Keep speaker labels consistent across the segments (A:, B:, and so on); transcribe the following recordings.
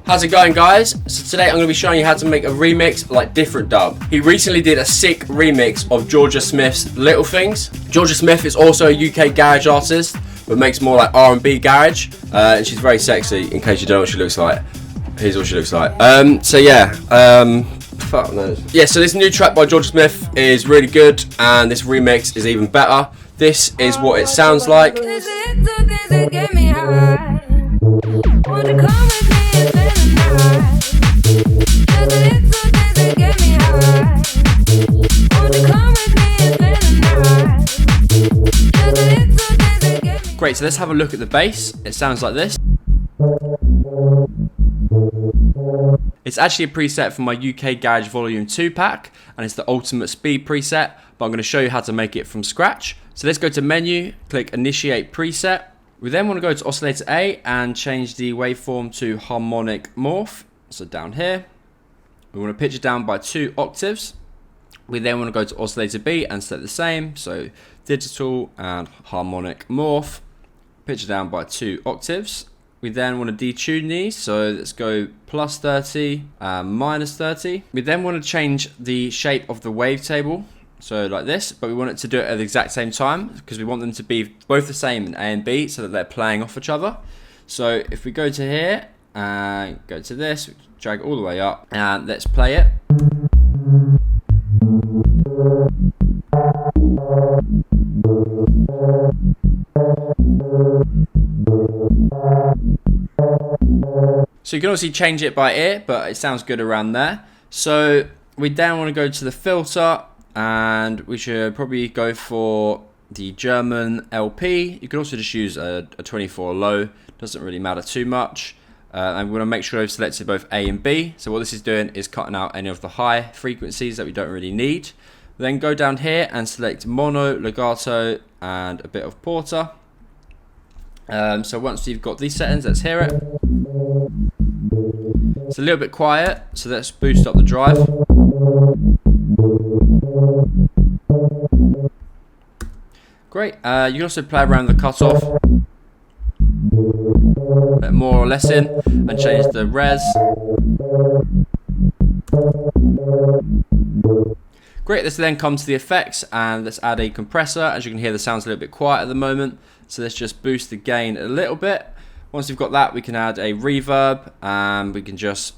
A: How's it going, guys? So today I'm going to be showing you how to make a remix like Different Dub. He recently did a sick remix of Georgia Smith's Little Things. Georgia Smith is also a UK garage artist, but makes more like R&B garage, and she's very sexy, in case you don't know what she looks like. Here's what she looks like. Fuck knows. Yeah, so this new track by Georgia Smith is really good, and this remix is even better. This is what it sounds like. Great, so let's have a look at the bass. It sounds like this. It's actually a preset from my UK Garage Volume 2 pack, and it's the ultimate speed preset, but I'm going to show you how to make it from scratch. So let's go to menu, click initiate preset. We then want to go to oscillator A and change the waveform to harmonic morph. So down here, we want to pitch it down by 2 octaves. We then want to go to oscillator B and set the same. So digital and harmonic morph, pitch it down by 2 octaves. We then want to detune these, so let's go plus 30, minus 30. We then want to change the shape of the wavetable, so like this, but we want it to do it at the exact same time because we want them to be both the same in A and B so that they're playing off each other. So if we go to here and go to this, drag it all the way up, and let's play it. So you can obviously change it by ear, but it sounds good around there. So we then want to go to the filter, and we should probably go for the German LP. You can also just use a 24 low, doesn't really matter too much. And we want to make sure we've selected both A and B. So what this is doing is cutting out any of the high frequencies that we don't really need. Then go down here and select mono, legato, and a bit of porter. So once you've got these settings, let's hear it. It's a little bit quiet, so let's boost up the drive. Great. You can also play around the cutoff, bit more or less in, and change the res. Great, let's then come to the effects and let's add a compressor. As you can hear, the sound's a little bit quiet at the moment, so let's just boost the gain a little bit. Once we've got that, we can add a reverb, and we can just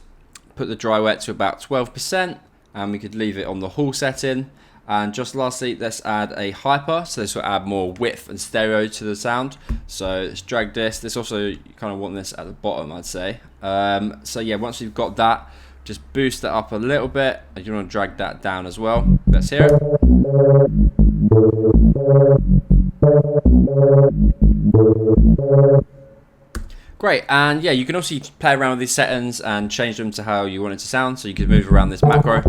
A: put the dry wet to about 12%, and we could leave it on the Hall setting. And just lastly, let's add a hyper, so this will add more width and stereo to the sound. So let's drag this. This also, you kind of want this at the bottom, I'd say. So yeah, once we've got that, just boost that up a little bit, and you want to drag that down as well. Let's hear it. Great, and yeah, you can also play around with these settings and change them to how you want it to sound. So you can move around this macro.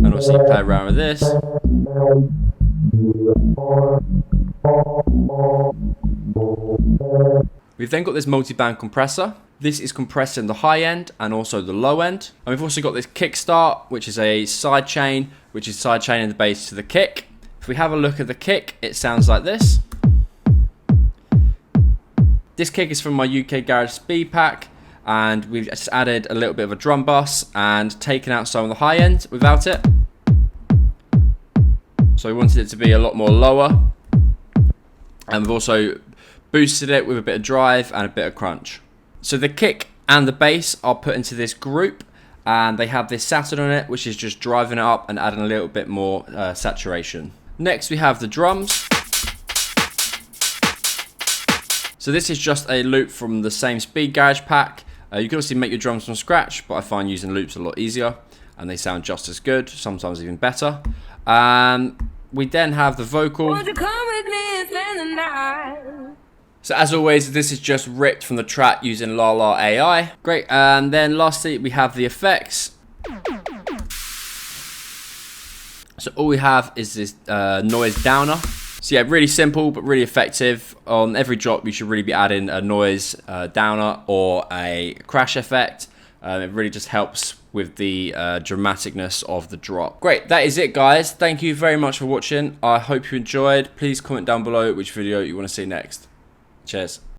A: And also play around with this. We've then got this multi-band compressor. This is compressing the high end and also the low end. And we've also got this kickstart, which is a side chain, which is side chaining the bass to the kick. If we have a look at the kick, it sounds like this. This kick is from my UK Garage Speed pack, and we've just added a little bit of a drum bus and taken out some of the high end without it. So we wanted it to be a lot more lower, and we've also boosted it with a bit of drive and a bit of crunch. So the kick and the bass are put into this group, and they have this Saturn on it, which is just driving it up and adding a little bit more saturation. Next we have the drums. So this is just a loop from the same Speed Garage pack. You can also make your drums from scratch, but I find using loops a lot easier, and they sound just as good, sometimes even better. We then have the vocal. Won't you come with me and spend the night? So as always, this is just ripped from the track using La La AI. Great, and then lastly we have the effects. So all we have is this noise downer. So yeah, really simple but really effective. On every drop you should really be adding a noise downer or a crash effect. It really just helps with the dramaticness of the drop. Great, that is it guys. Thank you very much for watching. I hope you enjoyed. Please comment down below which video you want to see next. Cheers.